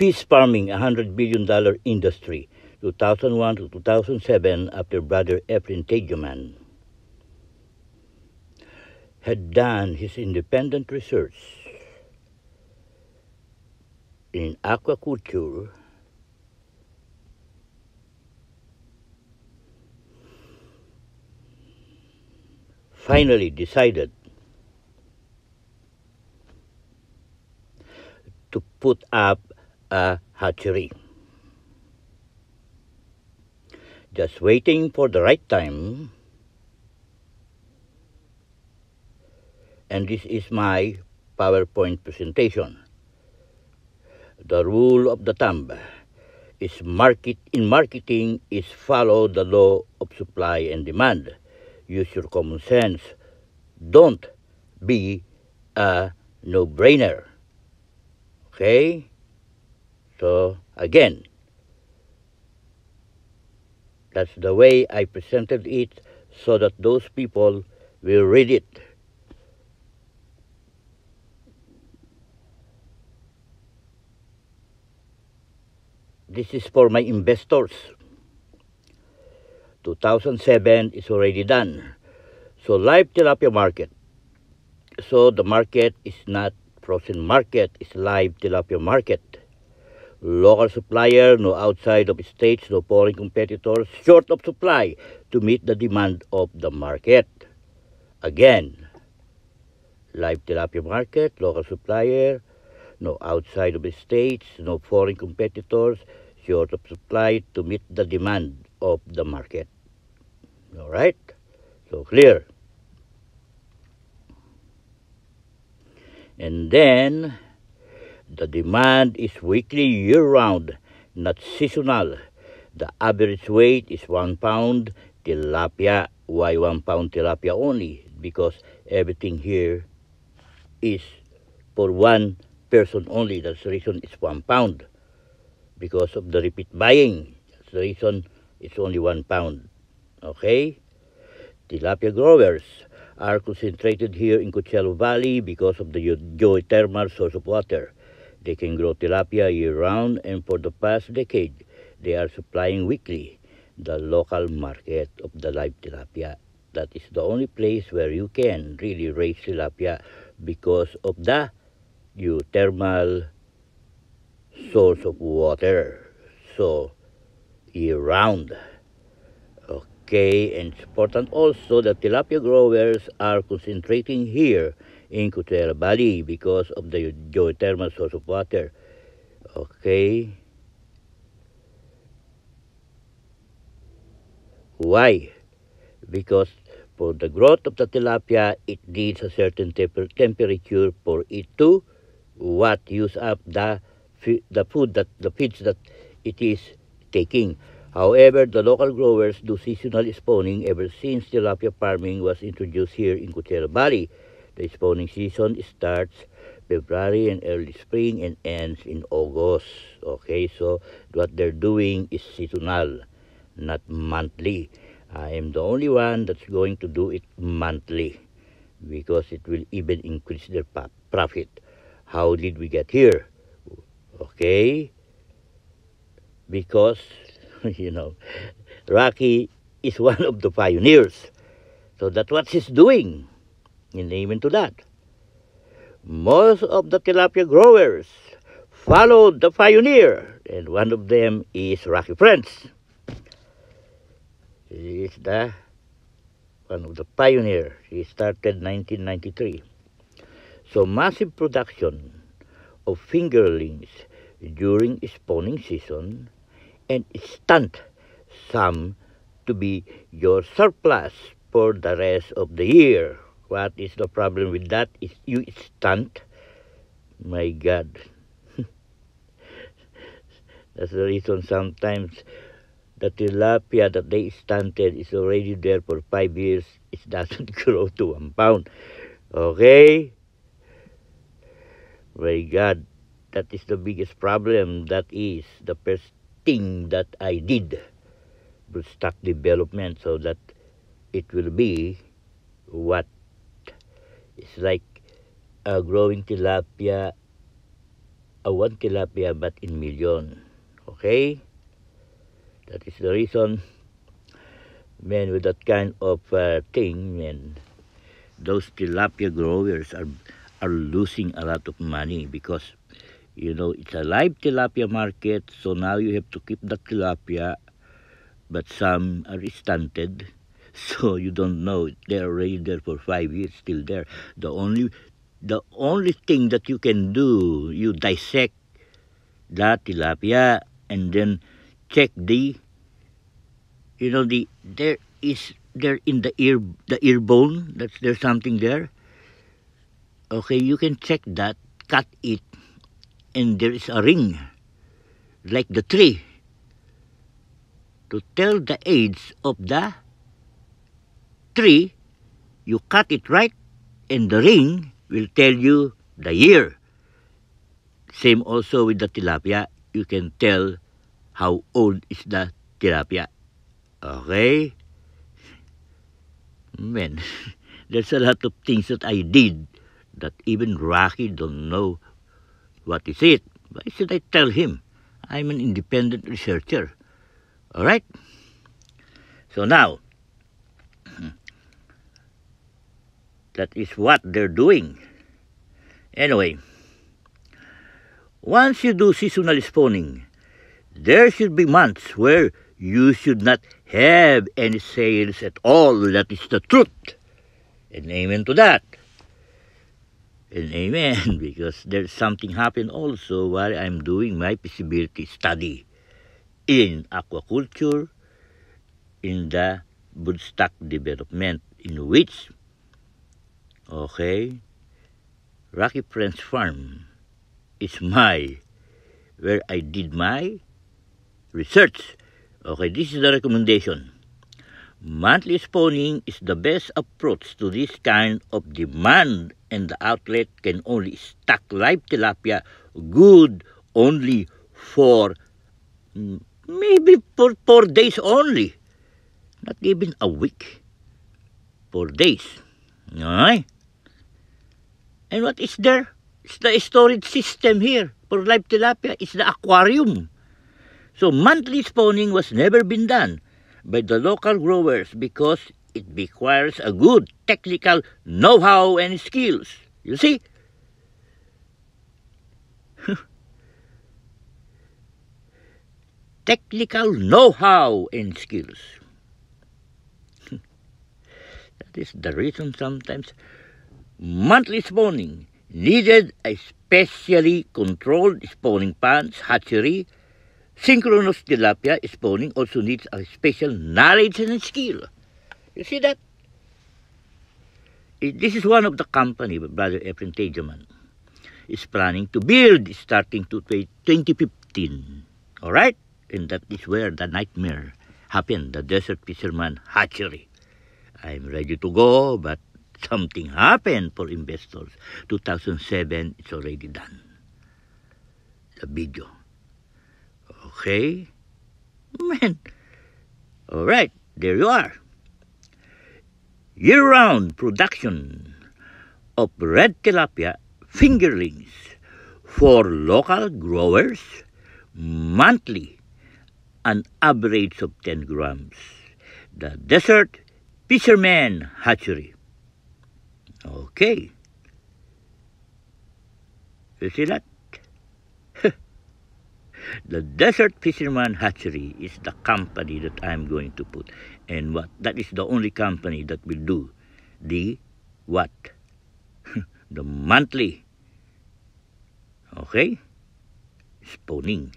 Fish farming, $100 billion industry, 2001 to 2007, after Brother Efren Tejoman had done his independent research in aquaculture. Finally decided to put up a hatchery. Just waiting for the right time. And this is my PowerPoint presentation. The rule of the thumb is in marketing is follow the law of supply and demand. Use your common sense. Don't be a no-brainer. Okay? So, again, that's the way I presented it so that those people will read it. This is for my investors. 2007 is already done. So live tilapia market. So the market is not frozen market, it's live tilapia market. Local supplier, no outside of states, no foreign competitors, short of supply to meet the demand of the market. Again, live tilapia market, local supplier, no outside of the states, no foreign competitors, short of supply to meet the demand of the market. All right? So clear. And then the demand is weekly year-round, not seasonal. The average weight is 1 pound tilapia. Why 1 pound tilapia only? Because everything here is for one person only. That's the reason it's 1 pound. Because of the repeat buying. That's the reason it's only 1 pound. Okay? Tilapia growers are concentrated here in Coachella Valley because of the geothermal source of water. They can grow tilapia year-round, and for the past decade, they are supplying weekly the local market of the live tilapia. That is the only place where you can really raise tilapia because of the geothermal source of water. So, year-round. Okay, and it's important also that tilapia growers are concentrating here in Coachella Valley because of the geothermal source of water. Okay. Why? Because for the growth of the tilapia, it needs a certain temperature for it to use up the food that the feeds that it is taking. However, the local growers do seasonal spawning ever since tilapia farming was introduced here in Coachella Valley. The spawning season starts February and early spring and ends in August. Okay, so what they're doing is seasonal, not monthly. I am the only one that's going to do it monthly because it will even increase their profit. How did we get here? Okay, because Rocky is one of the pioneers. So that's what he's doing. And even to that, most of the tilapia growers followed the pioneer. And one of them is Rocky Friends. He is one of the pioneer. He started 1993. So massive production of fingerlings during spawning season and stunt some to be your surplus for the rest of the year. What is the problem with that? Is you stunt? My God. That's the reason sometimes the tilapia that they stunted is already there for 5 years. It doesn't grow to 1 pound. Okay? My God. That is the biggest problem. That is the first thing that I did with stock development so that it will be what is like growing tilapia one tilapia but in million. Okay? That is the reason, man, with that kind of thing, man, those tilapia growers are losing a lot of money because, you know, it's a live tilapia market, so now you have to keep the tilapia, but some are stunted, so you don't know. They're already there for 5 years, still there. The only thing that you can do, you dissect the tilapia and then check the, you know, there in the ear bone, there's something there. Okay, you can check that, cut it, and there is a ring like the tree to tell the age of the tree. You cut it right, and the ring will tell you the year. Same also with the tilapia. You can tell how old is the tilapia. Okay? Man, there's a lot of things that I did that even Rocky don't know what is it. Why should I tell him? I'm an independent researcher. All right? So now, that is what they're doing. Anyway, once you do seasonal spawning, there should be months where you should not have any sales at all. That is the truth. And amen to that. And amen, because there's something happened also while I'm doing my feasibility study in aquaculture, in the broodstock development, in which, okay, Rocky Friends Farm is where I did my research. Okay, this is the recommendation. Monthly spawning is the best approach to this kind of demand, and the outlet can only stock live tilapia good only for maybe for 4 days only. Not even a week. 4 days. Okay? And what is there? It's the storage system here for live tilapia. It's the aquarium. So monthly spawning was never been done by the local growers because it requires a good technical know-how and skills. You see? Technical know-how and skills. That is the reason sometimes monthly spawning needed a specially controlled spawning ponds, hatchery. Synchronous tilapia spawning also needs a special knowledge and skill. You see that? This is one of the company, Brother Efren Tejaman is planning to build starting to 2015. All right? And that is where the nightmare happened, the Desert Fisherman Hatchery. I'm ready to go, but something happened for investors. 2007, it's already done. The video. Okay? Man. All right, there you are. Year-round production of red tilapia fingerlings for local growers, monthly, an average of 10 grams. The Desert Fisherman Hatchery. Okay. You see that? The Desert Fisherman Hatchery is the company that I'm going to put. And what? That is the only company that will do the what? The monthly. Okay? Spawning.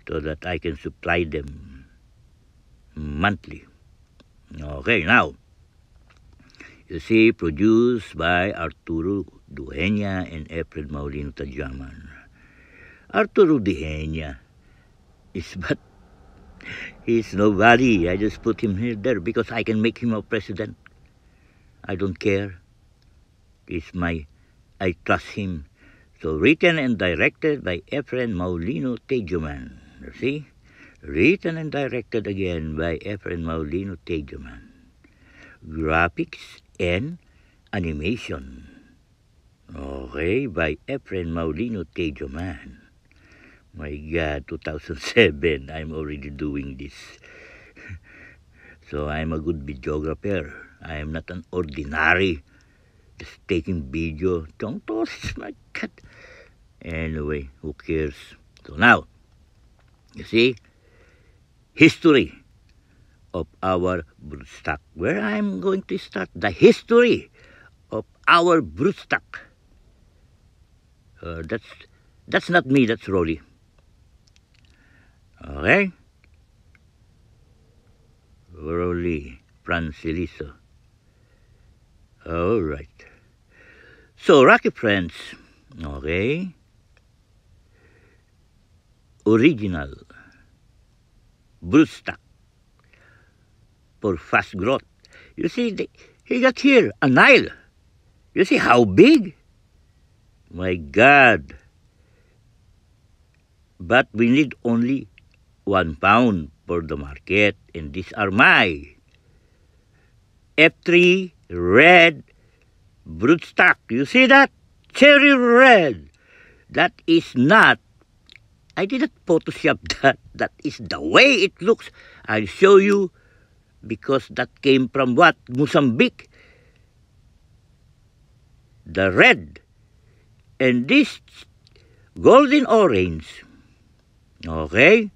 So that I can supply them monthly. Okay, now, you see, produced by Arturo Dueña and Efren Maulino Tajaman. Arturo Dueña is but he's nobody. I just put him here there because I can make him a president. I don't care. I trust him. So written and directed by Efren Maulino Tajaman. You see? Written and directed again by Efren Maulino Tajaman. Graphics and animation. Okay, by Efren Maulino Tejoman. My God, 2007, I'm already doing this. So I'm a good videographer. I am not an ordinary, just taking video. Don't toss my God. Anyway, who cares? So now, you see, history of our broodstock. Where I'm going to start the history of our broodstock. That's not me, that's Rolly. Okay? Rolly Franciliso. All right. So, Rocky Friends, okay? Original broodstock for fast growth. You see, he got here a Nile. You see how big? My God. But we need only 1 pound for the market. And these are my F3 red broodstock. You see that? Cherry red. That is not, I didn't Photoshop that. That is the way it looks. I'll show you because that came from what? Mozambique. The red. And this golden orange, okay,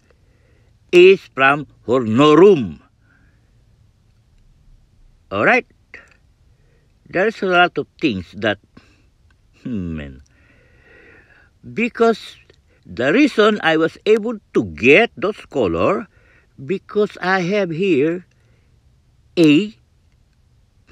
is from Hornorum. All right? There's a lot of things that, because the reason I was able to get those color, because I have here a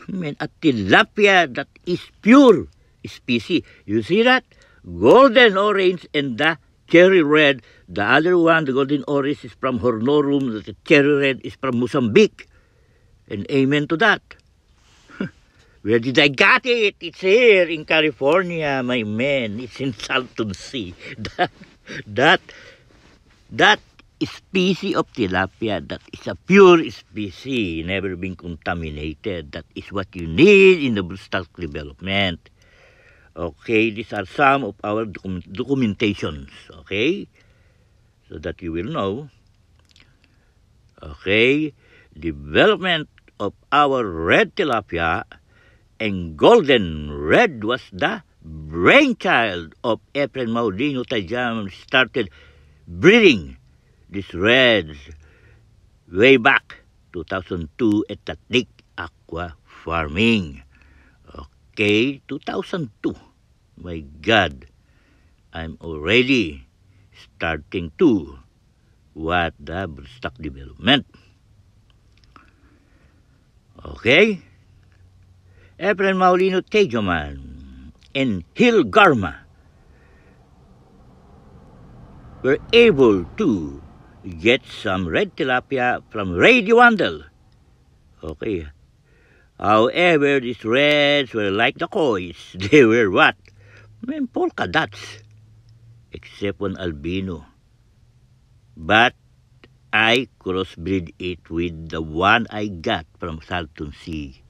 tilapia that is pure species. You see that? Golden orange and the cherry red. The other one, the golden orange, is from Hornorum. The cherry red is from Mozambique. And amen to that. Where did I get it? It's here in California, my man. It's in Salton Sea. That species of tilapia, that is a pure species, never been contaminated. That is what you need in the broodstock development. Okay, these are some of our documentations, okay? So that you will know. Okay, development of our red tilapia and golden red was the brainchild of Efren Maulino Tejoman. Started breeding these reds way back 2002 at Tatnik Aqua Farming. Okay, 2002. My God, I'm already starting to what the broodstock development. Okay, Efren Maulino Tejoman and Hill Garma were able to get some red tilapia from Radio Wandel. Okay. However, these reds were like the kois. They were what? Polka dots. Except one albino. But I crossbreed it with the one I got from Salton Sea.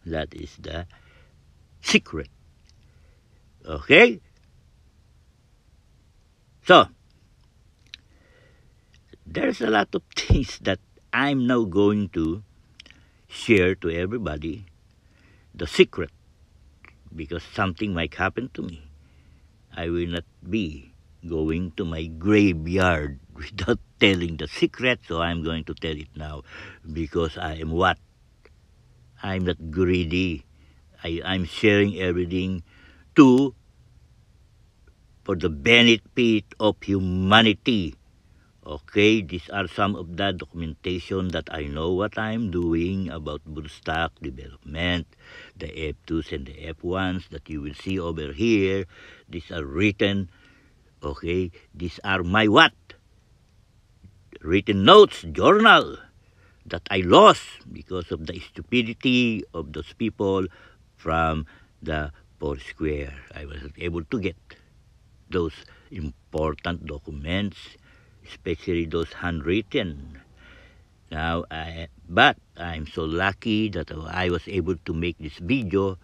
That is the secret. Okay? So, there's a lot of things that I'm now going to share to everybody. The secret. Because something might happen to me. I will not be going to my graveyard without telling the secret, so I'm going to tell it now. Because I am what? I'm not greedy. I'm sharing everything for the benefit of humanity. Okay, these are some of the documentation that I know what I'm doing about broodstock development, the F2s and the F1s that you will see over here. These are written, okay, these are my what? Written notes, journal, that I lost because of the stupidity of those people from the Foursquare. I wasn't able to get those important documents, especially those handwritten. But I'm so lucky that I was able to make this video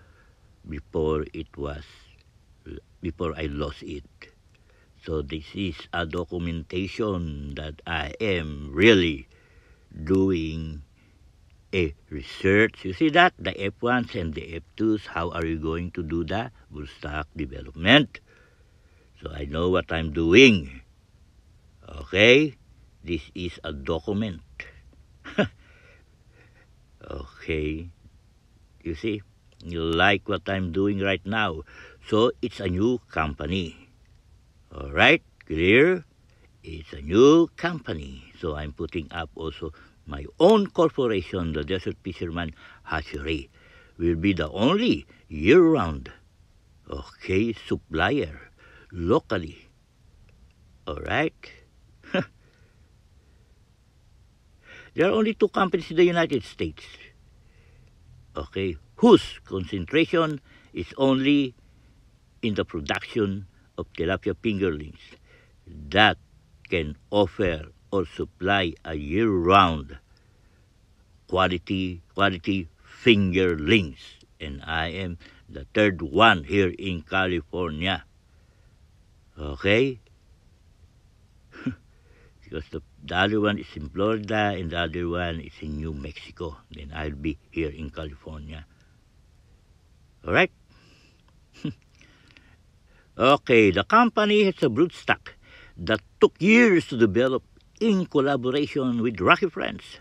before I lost it. So this is a documentation that I am really doing a research. You see that? The F1s and the F2s, how are you going to do the Broodstock development? So I know what I'm doing. Okay? This is a document. Okay? You see? You like what I'm doing right now. So it's a new company. Alright? Clear? It's a new company. So I'm putting up also my own corporation, the Desert Fisherman Hatchery. Will be the only year-round, okay, supplier locally. Alright? There are only two companies in the United States, okay, whose concentration is only in the production of tilapia fingerlings that can offer or supply a year-round quality fingerlings. And I am the third one here in California. Okay? Because the other one is in Florida and the other one is in New Mexico. Then I'll be here in California. Alright? Okay, the company has a broodstock that took years to develop in collaboration with Rocky Friends.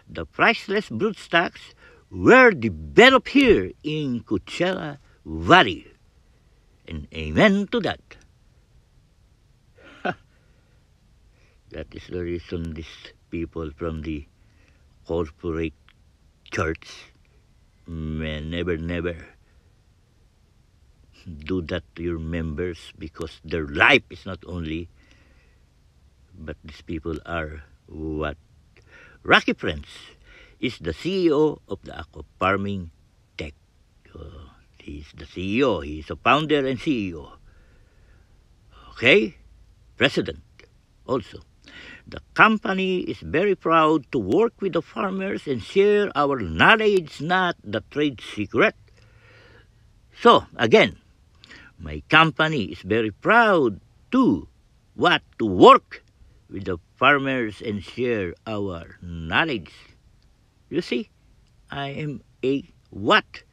The priceless broodstocks were developed here in Coachella Valley. And amen to that. That is the reason these people from the corporate church may never do that to your members, because their life is not only, but these people are what? Rocky Friends is the CEO of the Aqua Farming Tech. He's the CEO. He's a founder and CEO. Okay? President also. The company is very proud to work with the farmers and share our knowledge, not the trade secret. So, again, my company is very proud to work with the farmers and share our knowledge. You see, I am a what?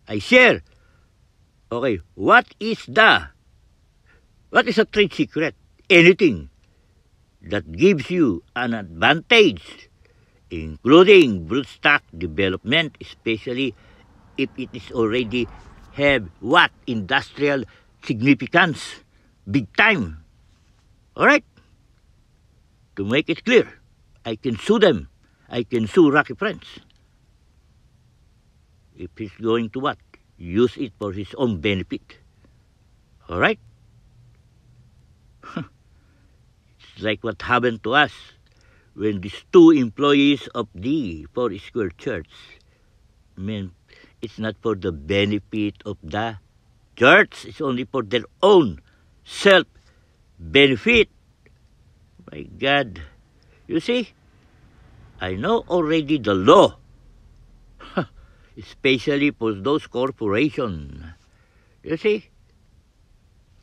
I share. Okay, what is a trade secret? Anything that gives you an advantage, including broodstock development, especially if it is already have what? Industrial significance, big time. Alright? To make it clear, I can sue them. I can sue Rocky Friends. If he's going to what? Use it for his own benefit. Alright? It's like what happened to us when these two employees of the Four Square Church, it's not for the benefit of the church. It's only for their own self-benefit. My God. You see, I know already the law, especially for those corporations. You see,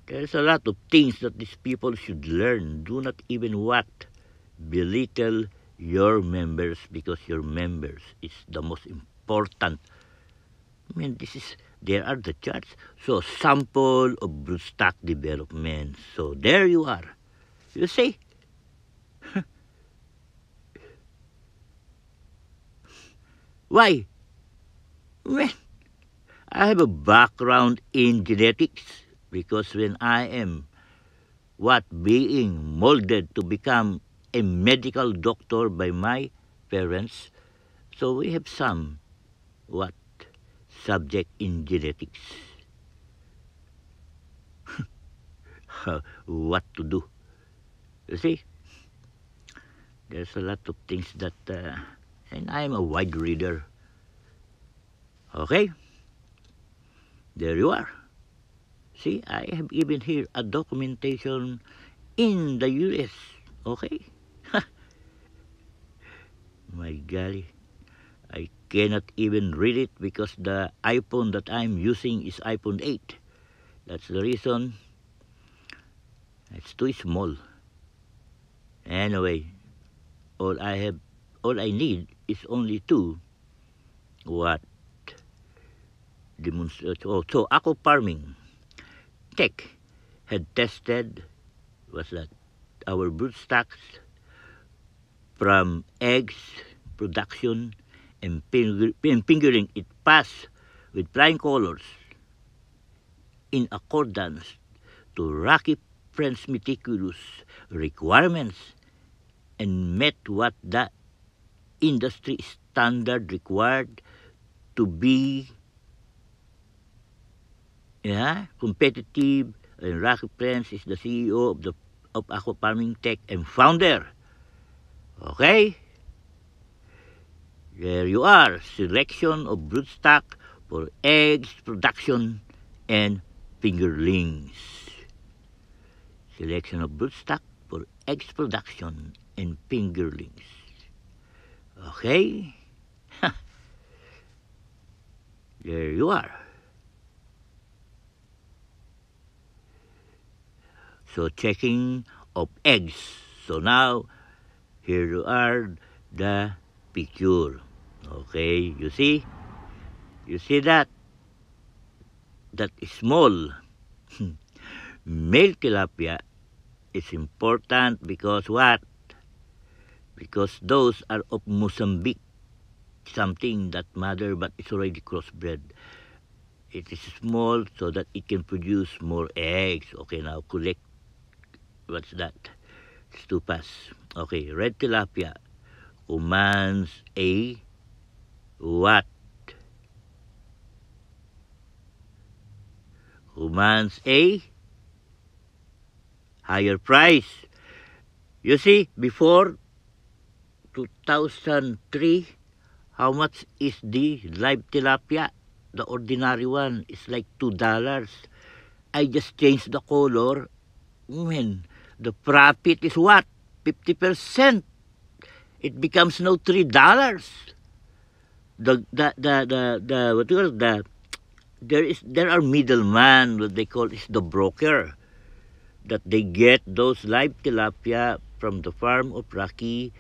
there's a lot of things that these people should learn. Do not even belittle your members, because your members is the most important. There are the charts. So, sample of broodstock development. So, there you are. You see? Why? Well, I have a background in genetics, because when I am being molded to become a medical doctor by my parents, so we have some subject in genetics. What to do? You see, there's a lot of things that, and I'm a wide reader. Okay, there you are. See, I have even here a documentation in the US. Okay, my golly, I cannot even read it because the iPhone that I'm using is iPhone 8. That's the reason. It's too small. Anyway, all I need is only two. What? Demonstrate. Oh, so Aqua Farming Tech had tested, what's that? Our broodstocks from eggs production and fingering. It passed with flying colors in accordance to Rocky Friend's meticulous requirements and met what the industry standard required to be competitive. And Rocky Friends is the CEO of Aqua Farming Tech and founder. Okay? There you are. Selection of broodstock for eggs production and fingerlings. Selection of broodstock for eggs production and fingerlings. Okay? There you are. So checking of eggs. So now, here you are the picture. Okay, you see? You see that? That is small. Male tilapia is important because what? Because those are of Mozambique. Something that mother, but it's already crossbred. It is small so that it can produce more eggs. Okay, now collect. What's that? Stupas. Okay, red tilapia commands a what? Commands a higher price. You see, before 2003, how much is the live tilapia? The ordinary one is like $2. I just changed the color. Man, the profit is what? 50%. It becomes now $3. What do you call there are middlemen, what they call is the broker, that they get those live tilapia from the farm of Rocky,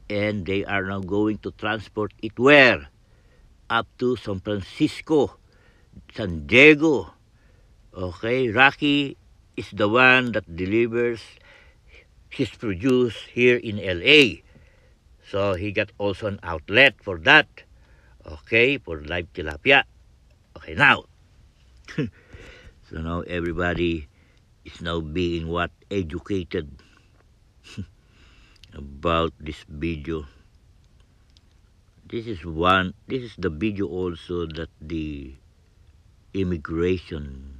and they are now going to transport it where? Up to San Francisco, San Diego. Okay, Rocky is the one that delivers his produce here in LA. So he got also an outlet for that. Okay, for live tilapia. Okay, now. So now everybody is now being what? Educated about this video. This is the video also that the immigration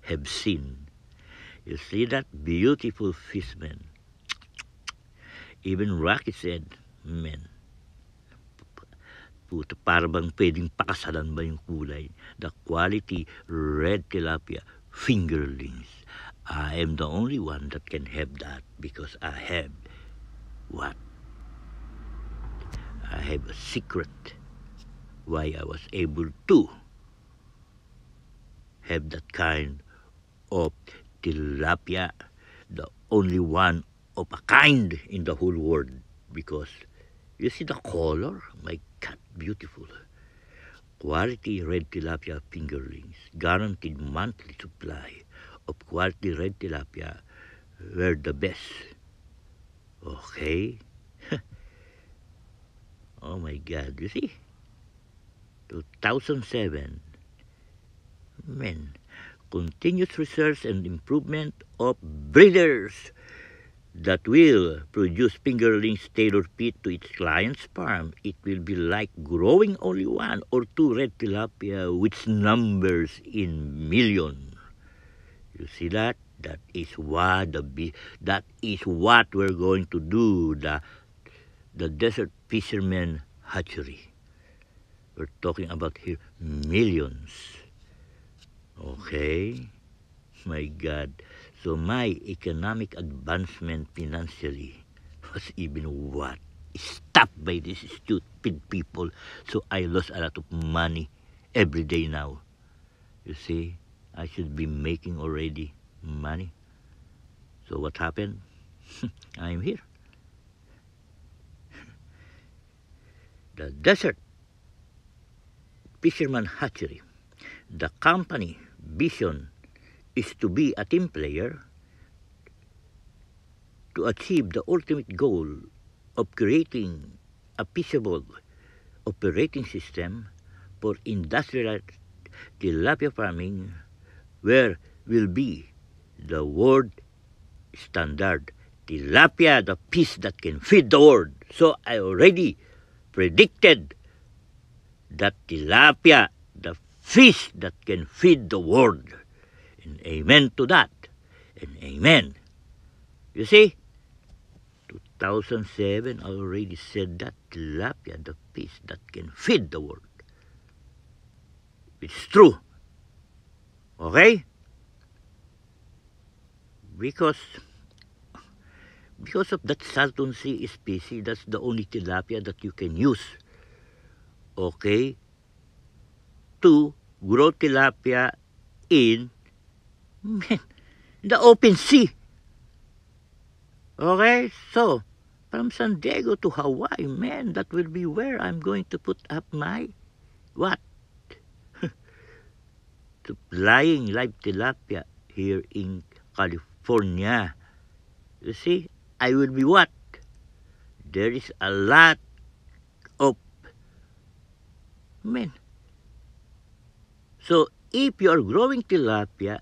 have seen. You see that beautiful fishman. Even Rocky said, man, puto, para bang pwedeng pakasalan ba yung kulay? The quality red tilapia fingerlings. I am the only one that can have that because I have what? I have a secret why I was able to have that kind of tilapia, the only one of a kind in the whole world, because you see the color, my God, beautiful. Quality red tilapia fingerlings, guaranteed monthly supply of quality red tilapia, were the best. Okay? Oh my God, you see? 2007, man, continuous research and improvement of breeders that will produce fingerlings tailor-fit to its client's farm. It will be like growing only one or two red tilapia, which numbers in millions. You see that? That is what we're going to do. The desert fisherman hatchery. We're talking about here millions. Okay? My God. So my economic advancement financially was even what? Stopped by these stupid stupid people. So I lost a lot of money every day now. You see, I should be making already money. So what happened? I'm here. The Desert Fisherman Hatchery. The company vision is to be a team player to achieve the ultimate goal of creating a feasible operating system for industrial tilapia farming where will be the world standard tilapia, the fish that can feed the world. So I already predicted that tilapia, the fish that can feed the world. And amen to that. And amen. You see, 2007 I already said that tilapia, the fish that can feed the world. It's true. Okay? Because of that Salton Sea species, that's the only tilapia that you can use. Okay? To grow tilapia in the open sea. Okay? So, from San Diego to Hawaii, man, that will be where I'm going to put up my, what? To flying live tilapia here in California. You see, I will be what? There is a lot of men. So if you are growing tilapia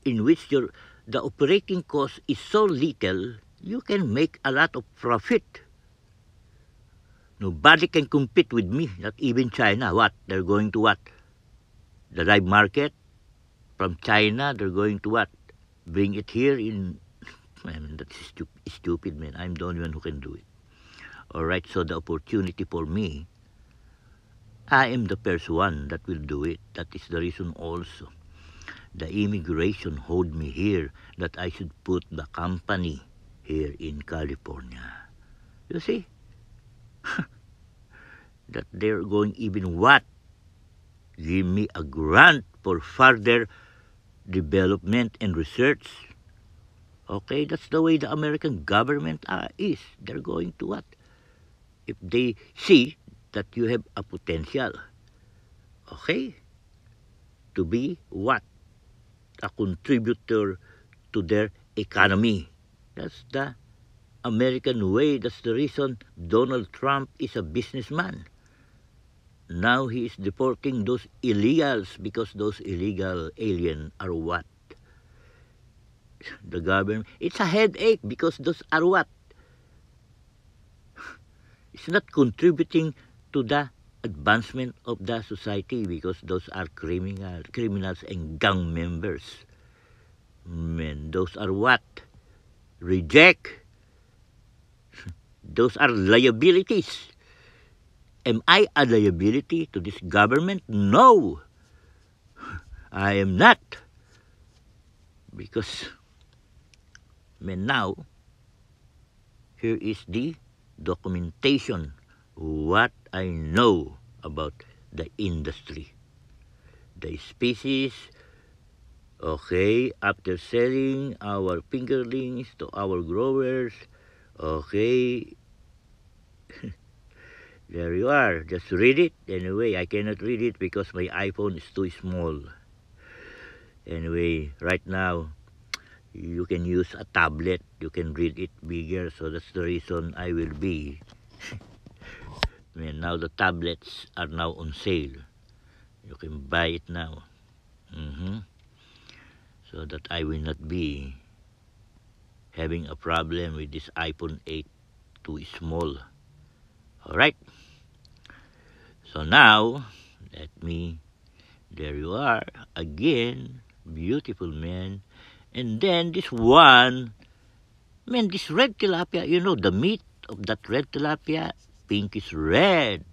in which the operating cost is so little, you can make a lot of profit. Nobody can compete with me, not even China. What? They're going to what? The live market from China, they're going to what? Bring it here in... Man, that's stupid, man. I'm the only one who can do it. All right, so the opportunity for me, I am the first one that will do it. That is the reason also. The immigration hold me here that I should put the company here in California. You see? That they're going even what? Give me a grant for further development and research. Okay, that's the way the American government is. They're going to what? If they see that you have a potential, okay, to be what? A contributor to their economy. That's the American way. That's the reason Donald Trump is a businessman. Now he is deporting those illegals because those illegal aliens are what? The government. It's a headache because those are what? It's not contributing to the advancement of the society because those are criminals and gang members. Man, those are what? Reject. Those are liabilities. Am I a liability to this government? No. I am not. Because, man, now, here is the documentation, what I know about the industry. The species, okay, after selling our fingerlings to our growers, okay, there you are. Just read it. Anyway, I cannot read it because my iPhone is too small. Anyway, right now, you can use a tablet. You can read it bigger. So that's the reason I will be. Now the tablets are now on sale. You can buy it now. So that I will not be having a problem with this iPhone 8 too small. Alright. So now, there you are. Again, beautiful man. And then this one, man, this red tilapia, you know, the meat of that red tilapia, pinkish red.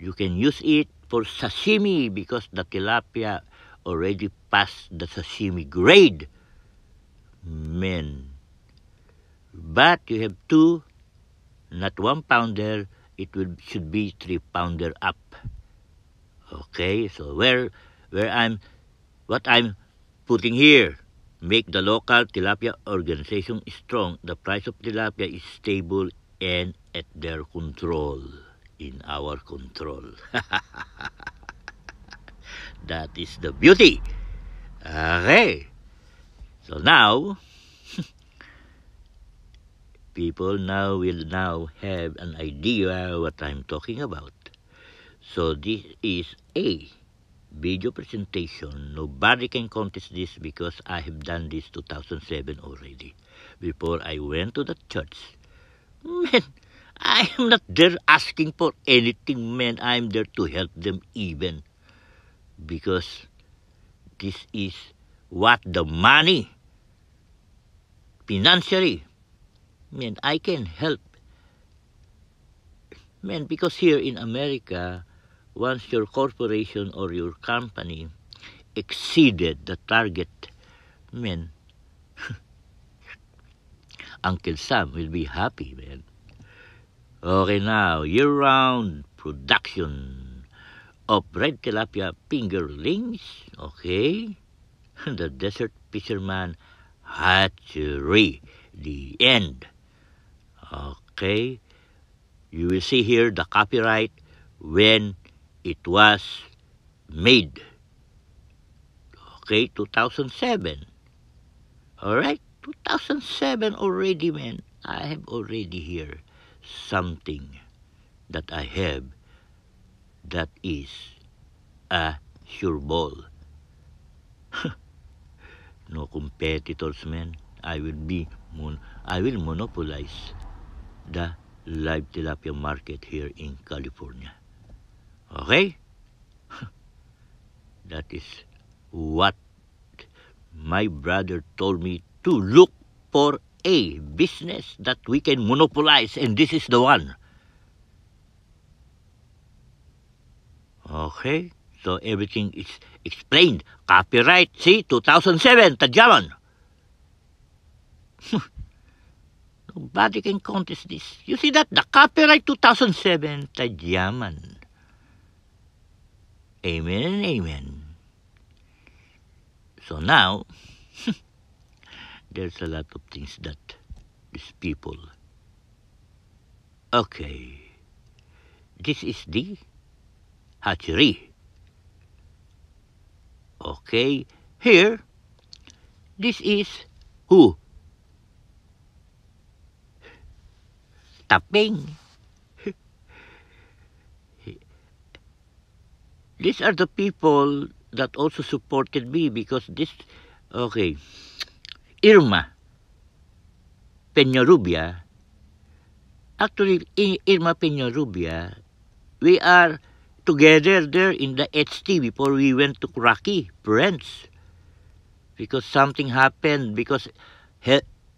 You can use it for sashimi because the tilapia already passed the sashimi grade. Man. But you have two, not 1 pounder, should be 3-pounder up. Okay, so what I'm putting here, make the local tilapia organization strong. The price of tilapia is stable and at their control, in our control. That is the beauty. Okay, so now people will now have an idea what I'm talking about. So this is a video presentation. Nobody can contest this because I have done this 2007 already. Before I went to the church. Man, I am not there asking for anything, man. I'm there to help them even. Because this is what the money, financially, man, I can help. Man, because here in America, once your corporation or your company exceeded the target, man, Uncle Sam will be happy, man. Okay, now, year-round production of red tilapia fingerlings, okay? The Desert Fisherman Hatchery, the end. Okay, you will see here the copyright when it was made. Okay, 2007. Alright, 2007 already, man. I have already here something that I have that is a sure ball. No competitors, man. I will monopolize the live tilapia market here in California. Okay? That is what my brother told me, to look for a business that we can monopolize, and this is the one. Okay? So everything is explained. Copyright, see, 2007, Tadyaman. Nobody can contest this. You see that? The copyright 2007, Tadyaman. Amen and amen. So now, there's a lot of things that these people. Okay. This is the hatchery. Okay. Here, this is who? Taping. These are the people that also supported me because this, okay, Irma Peñarubia, actually Irma Peñarubia, we are together there in the HT before we went to Rocky, friends. Because something happened, because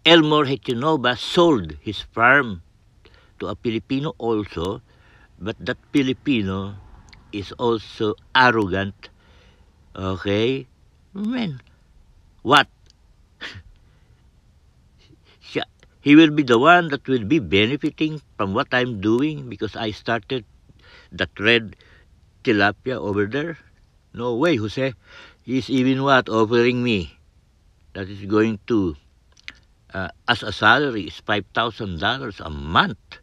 Elmore Hetchinova sold his farm to a Filipino also, but that Filipino is also arrogant. Okay? Man, what? He will be the one that will be benefiting from what I'm doing because I started that red tilapia over there? No way, Jose. He's even what? Offering me. That is going to, as a salary, is $5,000 a month.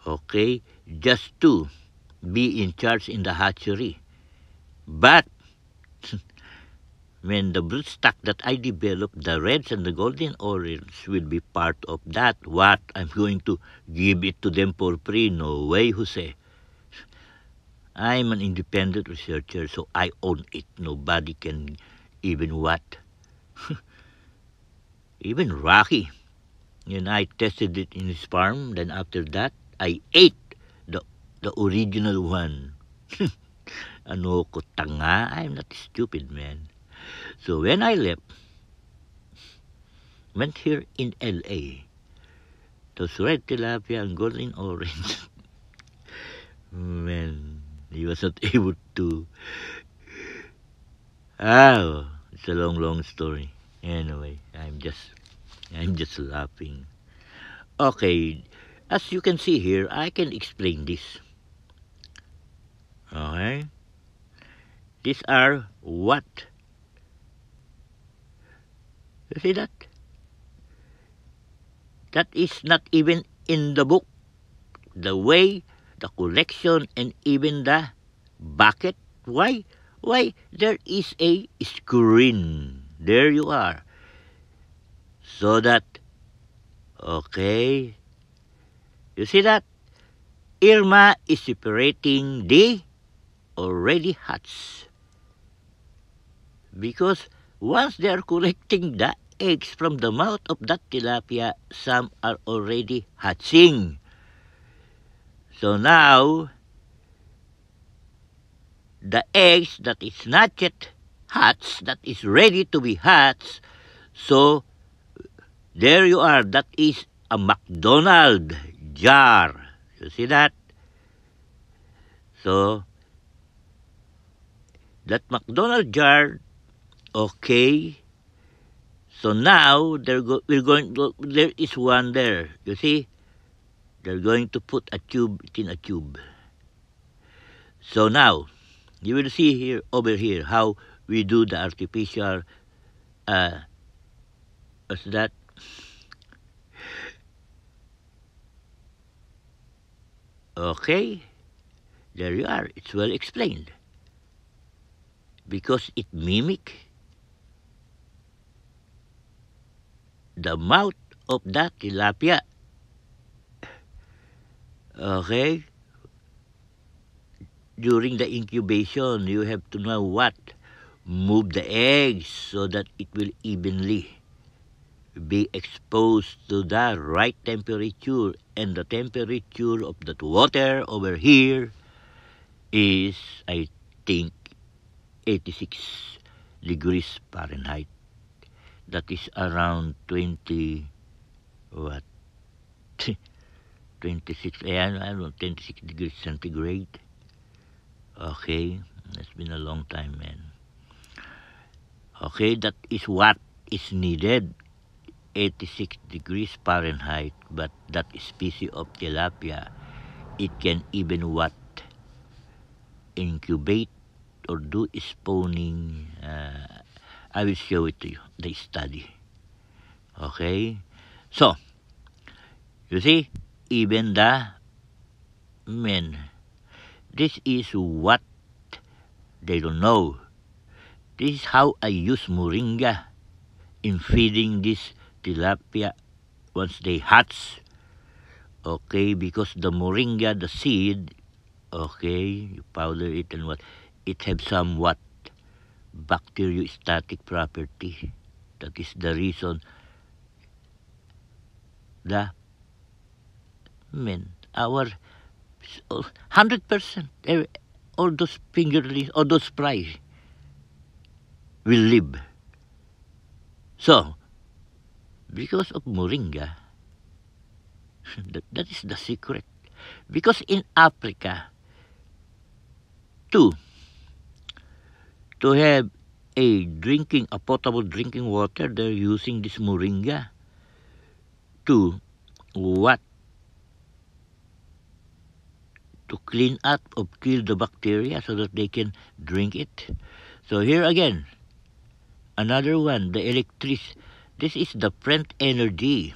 Okay? Just to be in charge in the hatchery. But when the broodstock that I developed, the reds and the golden orioles will be part of that. What? I'm going to give it to them for free? No way, Jose. I'm an independent researcher, so I own it. Nobody can even what? Even Rocky. And I tested it in his farm. Then after that, I ate the original one. Ano ko, tanga? I'm not stupid, man. So when I went here in LA, those red tilapia and golden orange, man, he was not able to. It's a long story. Anyway, I'm just laughing. Okay, As you can see here, I can explain this. Okay? These are what? You see that? That is not even in the book. The way, the collection, and even the bucket. Why? Why? There is a screen. There you are. So that, okay, you see that? Irma is separating the already hatched. Because once they are collecting the eggs from the mouth of that tilapia, some are already hatching. So now, the eggs that is not yet hatched, that is ready to be hatched, so there you are. That is a McDonald jar. You see that? So, that McDonald jar, okay. So now there is one there. You see? They're going to put a tube in a tube. So now, you will see here, over here, how we do the artificial, what's that? Okay, there you are. It's well explained. Because it mimic the mouth of that tilapia. Okay? During the incubation, you have to know what? Move the eggs so that it will evenly be exposed to the right temperature. And the temperature of that water over here is, I think, 86 degrees Fahrenheit. That is around 20, what? 26, I don't know, 26 degrees centigrade. Okay, that's been a long time, man. Okay, that is what is needed. 86 degrees Fahrenheit, but that species of tilapia, it can even what? Incubate or do spawning. I will show it to you, the study. Okay, so, you see, even the men, this is what they don't know. This is how I use moringa in feeding this tilapia once they hatch. Okay, because the moringa, the seed, okay, you powder it and what? It have somewhat bacteriostatic property. That is the reason the men, our 100%, all those fingerlings, all those fry will live. So, because of moringa, that is the secret. Because in Africa, to have a potable drinking water, they're using this moringa to what? To clean up or kill the bacteria so that they can drink it. So here again, another one, the electricity. This is the print energy.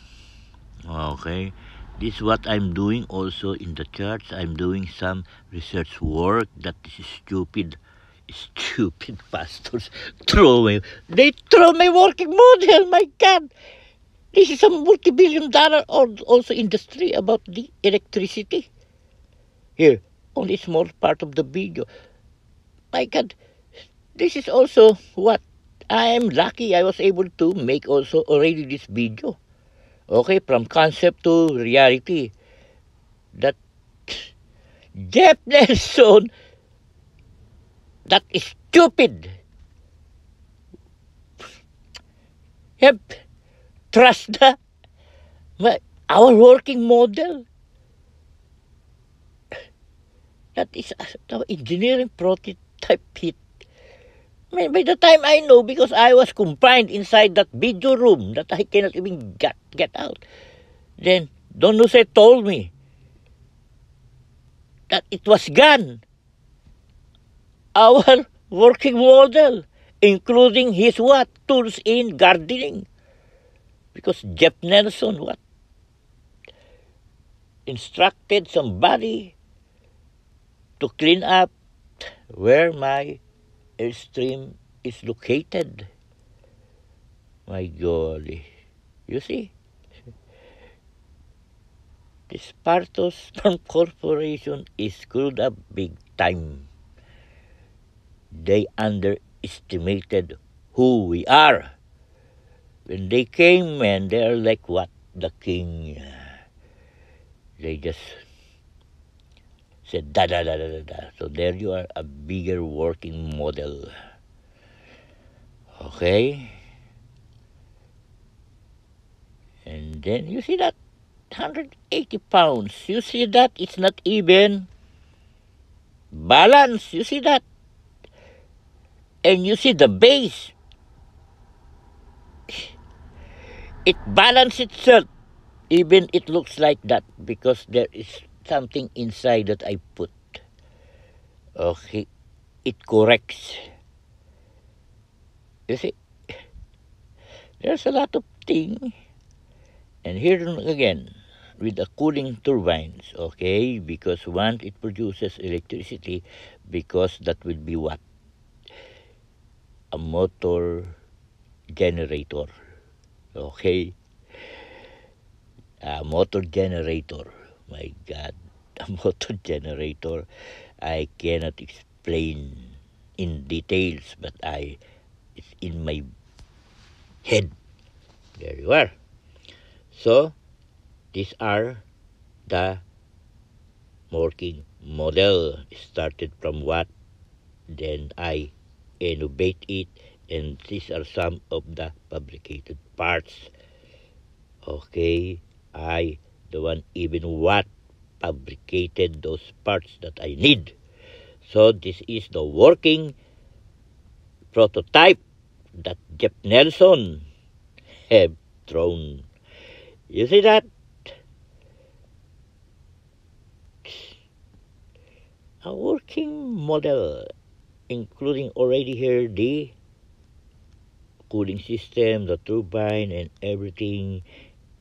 Okay, this is what I'm doing also in the church. I'm doing some research work that is stupid pastors they throw my working model. My God, this is a multi-billion-dollar also industry about the electricity. Here, only small part of the video. My God, this is also what I am lucky. I was able to make also already this video. Okay, from concept to reality. That Jeff Nelson, that is stupid. Have trust our working model. That is the engineering prototype hit. By the time I know, because I was confined inside that video room that I cannot even get out, then Don Jose told me that it was gone. Our working model, including his what? Tools in gardening. Because Jeff Nelson what? Instructed somebody to clean up where my airstream is located. My golly. You see? This Spartos Farm Corporation is screwed up big time. They underestimated who we are. When they came, and they're like what? The king. They just said da da da da da da. So there you are, a bigger working model. Okay? And then you see that 180 pounds. You see that it's not even balance. You see that? And you see the base. It balances itself. Even it looks like that because there is something inside that I put. Okay. It corrects. You see? There's a lot of things. And here again, with the cooling turbines, okay? Because once it produces electricity, because that will be what? A motor generator, okay? A motor generator, my God, a motor generator. I cannot explain in details, but it's in my head. There you are. So, these are the working model. Started from what? Then I innovate it, and these are some of the fabricated parts. Okay, I, the one even what fabricated those parts that I need. So this is the working prototype that Jeff Nelson have thrown. You see that? A working model, including already here the cooling system, the turbine, and everything.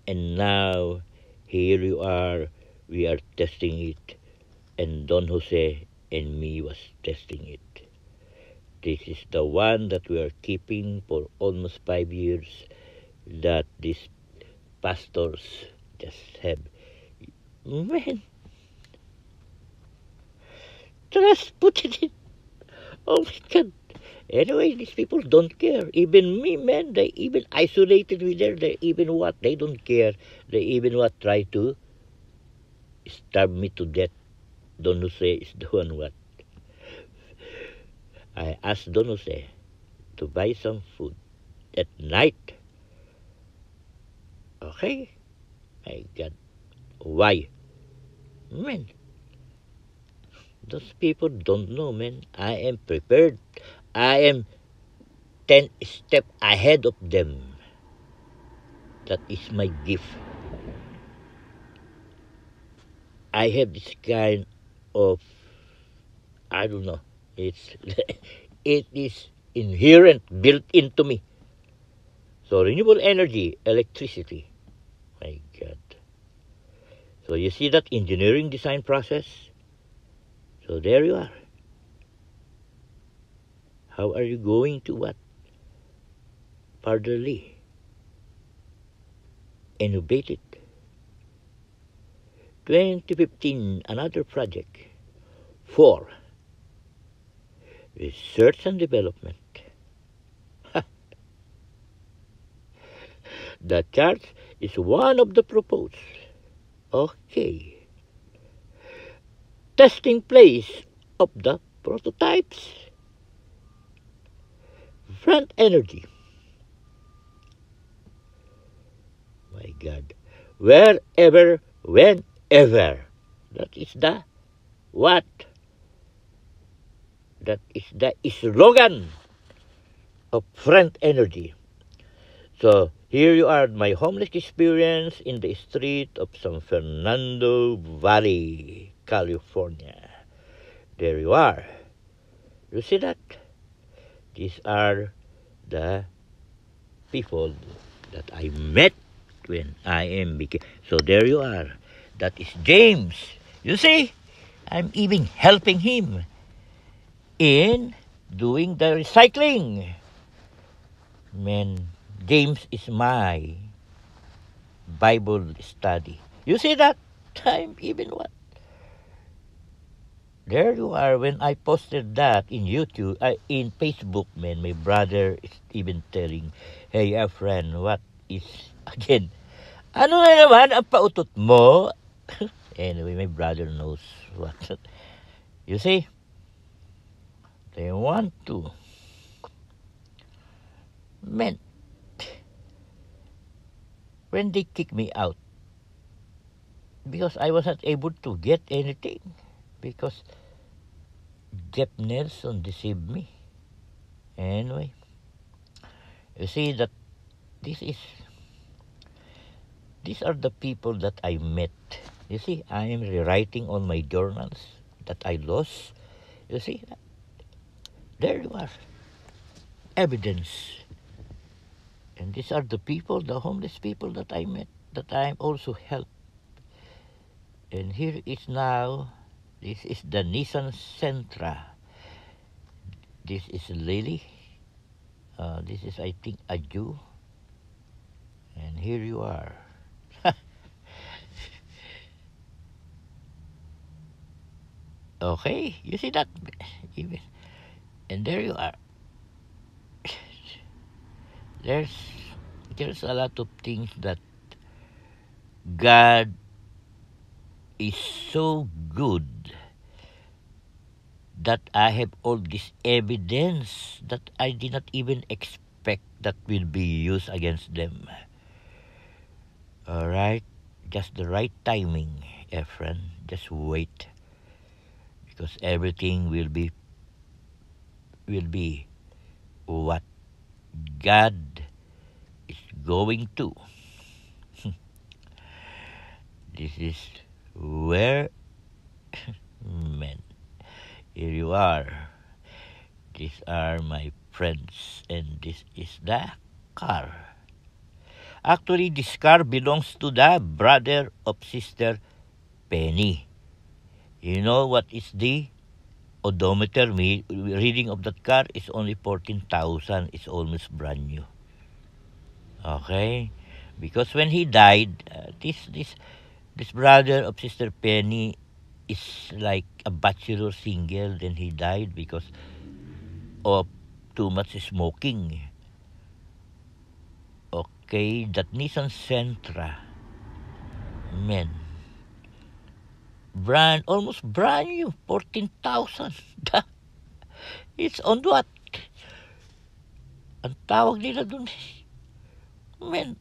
And now, here you are, we are testing it. And Don Jose and me was testing it. This is the one that we are keeping for almost 5 years, that these pastors just have. Man, just put it in. Oh my God. Anyway, these people don't care. Even me, man, they even isolated me there. They even what? They don't care. They even what? Try to starve me to death. Don Jose is the one what? I asked Don Jose to buy some food at night. Okay? My God. Why? Man, those people don't know, man. I am prepared. I am 10 steps ahead of them. That is my gift. I have this kind of, I don't know, it's it is inherent, built into me. So renewable energy, electricity, my God. So you see that engineering design process? So there you are. How are you going to what? Furtherly innovate it. 2015, another project. 4, research and development. The chart is one of the proposed. Okay. Testing place of the prototypes. Front energy. My God. Wherever, whenever. That is the what? That is the slogan of front energy. So Here you are, my homeless experience in the street of San Fernando Valley, California. There you are. You see that? These are the people that I met when I am became. So there you are. That is James. You see, I'm even helping him in doing the recycling. Man, James is my Bible study. You see that? I'm even what? There you are. When I posted that in YouTube, in Facebook, man, my brother is even telling, "Hey, friend, what is again? Ano na naman ang pautot mo?" Anyway, my brother knows what. You see, they want to. Man, when they kick me out, because I was not able to get anything, because Jeff Nelson deceived me. Anyway, you see that these are the people that I met. You see, I am rewriting on my journals that I lost. You see, there you are, evidence. And these are the people, the homeless people that I met, that I also helped. And here is now, this is the Nissan Sentra. This is Lily. This is, I think, Aju. And here you are. Okay, you see that? Even, and there you are. There's a lot of things that God is so good that I have all this evidence that I did not even expect that will be used against them. All right, just the right timing, Ephraim. Just wait, because everything will be what God is going to. This is where, man, here you are. These are my friends, and this is the car. Actually, this car belongs to the brother of Sister Penny. You know what is the odometer? Reading of that car is only 14,000. It's almost brand new. Okay, because when he died, this brother of Sister Penny is like a bachelor single. Then he died because of too much smoking. Okay, that Nissan Sentra, man, almost brand new, 14,000. It's on what? Ang tawag nila dun, man.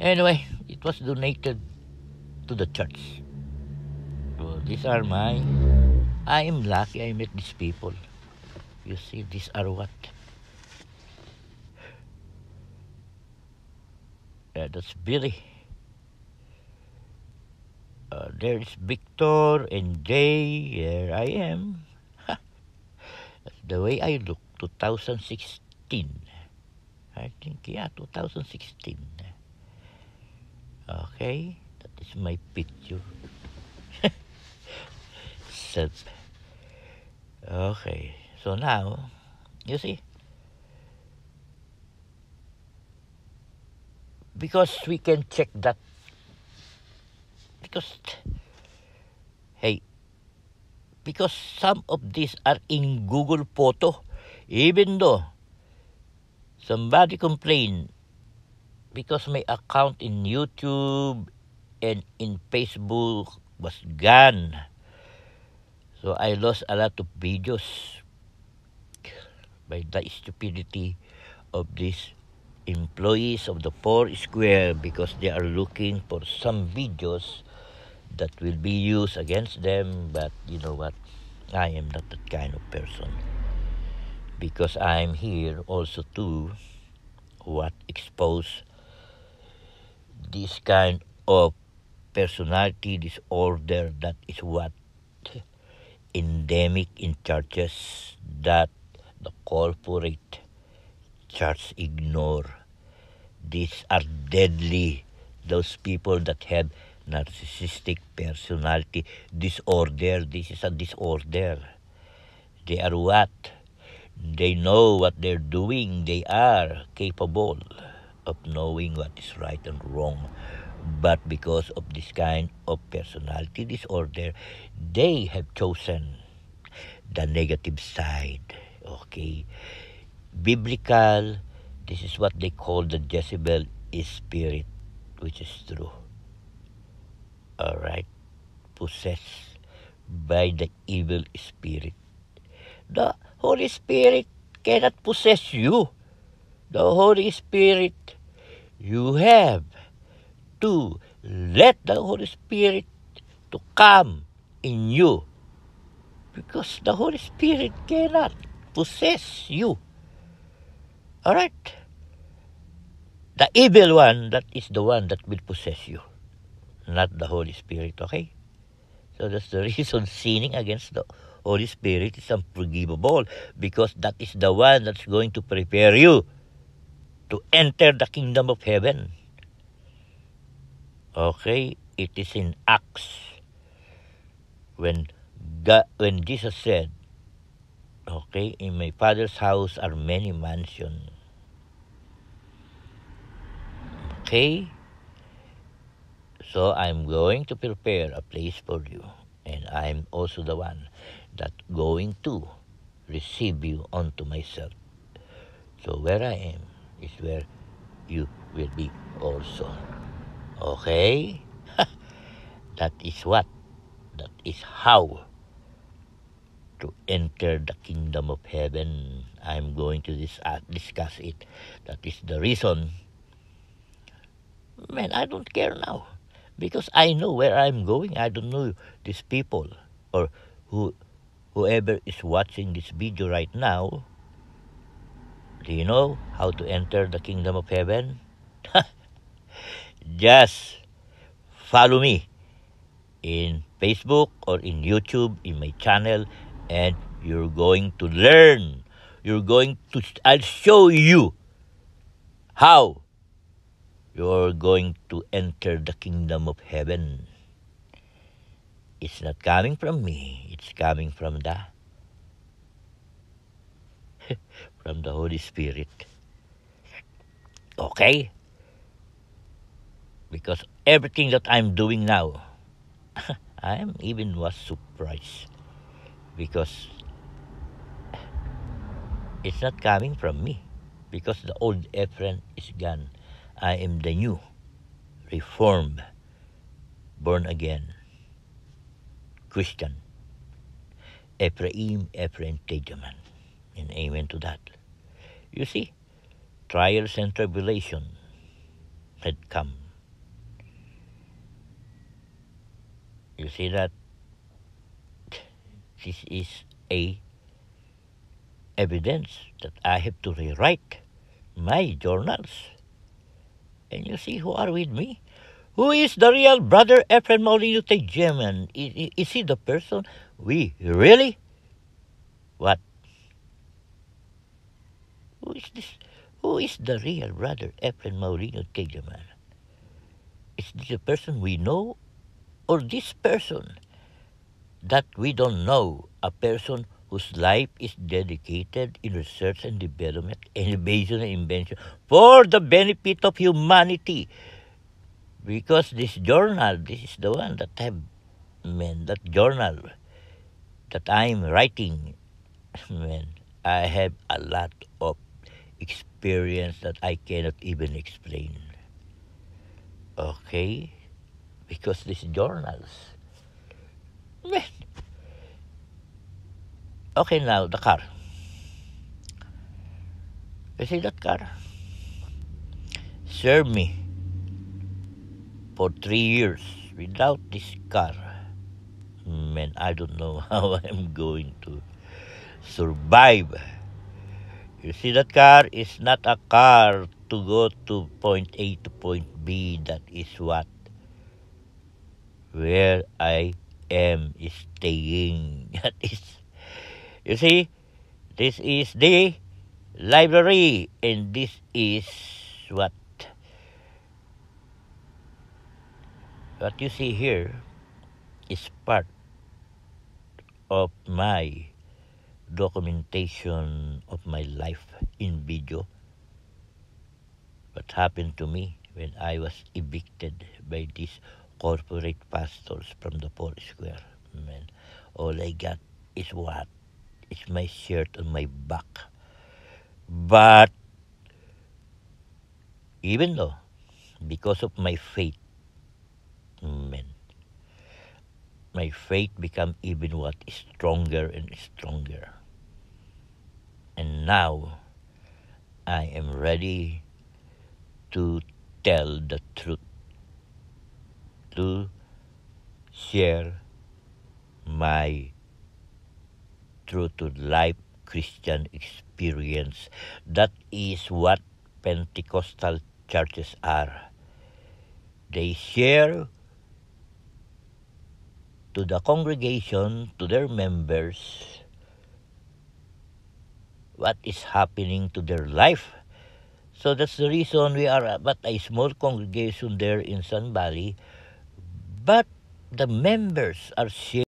Anyway, it was donated to the church. So these are I am lucky I met these people. You see, these are what? That's Billy. There's Victor and Jay. Here I am. That's the way I look. 2016. I think, yeah, 2016. Okay, that is my picture. Self. Okay, so now, you see, because we can check that, because, hey, because some of these are in Google Photo, even though somebody complained because my account in YouTube and in Facebook was gone. So I lost a lot of videos by the stupidity of these employees of the Four Square, because they are looking for some videos that will be used against them. But you know what? I am not that kind of person. because I'm here also to what expose this kind of personality disorder that is what endemic in churches that the corporate church ignore. These are deadly. Those people that have narcissistic personality disorder. This is a disorder. They are what? They know what they're doing. They are capable of knowing what is right and wrong. But because of this kind of personality disorder, they have chosen the negative side. Okay? Biblical, this is what they call the Jezebel spirit, which is true. Alright? Possessed by the evil spirit. The Holy Spirit cannot possess you. The Holy Spirit, you have to let the Holy Spirit to come in you, because the Holy Spirit cannot possess you. Alright? The evil one, that is the one that will possess you, not the Holy Spirit, okay? So that's the reason sinning against the Holy Spirit is unforgivable, because that is the one that's going to prepare you to enter the kingdom of heaven. Okay? It is in Acts when Jesus said, okay, in my Father's house are many mansions. Okay? So I'm going to prepare a place for you, and I'm also the one that going to receive you unto myself. So where I am is where you will be also. Okay? That is what? That is how to enter the kingdom of heaven. I'm going to discuss it. That is the reason. Man, I don't care now, because I know where I'm going. I don't know these people or whoever is watching this video right now. Do you know how to enter the kingdom of heaven? Just follow me in Facebook or in YouTube, in my channel, and you're going to learn. I'll show you how you're going to enter the kingdom of heaven. It's not coming from me. It's coming from the Holy Spirit. Okay? Because everything that I'm doing now, I even was surprised, because it's not coming from me, because the old Ephraim is gone. I am the new, reformed, born again Christian. Ephraim Tejaman. And amen to that. You see, trials and tribulation had come. You see that this is a evidence that I have to rewrite my journals. And you see who are with me? Who is the real brother Ephraim Maurino Tejaman? Is he the person we really? What? Who is this? Who is the real brother Ephraim Maurino Tejaman? Is this a person we know, or this person that we don't know? A person whose life is dedicated in research and development, innovation and invention for the benefit of humanity. Because this journal, this is the one that that journal that I'm writing, I have a lot of experience that I cannot even explain. Okay? Because these journals, okay, now the car. You see that car? Serve me for 3 years without this car. I don't know how I'm going to survive You see, that car is not a car to go to point A to point B. That is where I am staying. That is, you see, this is the library, and this is what you see here is part of my documentation of my life in video. What happened to me when I was evicted by these corporate pastors from the Four Square. Man, all I got is what? It's my shirt on my back. But even though, because of my faith, man, my faith become even what? Stronger and stronger. And now, I am ready to tell the truth, to share my true to life Christian experience. That is what Pentecostal churches are. They share to the congregation, to their members, what is happening to their life. So that's the reason we are but a small congregation there in Sun Valley, but the members are sharing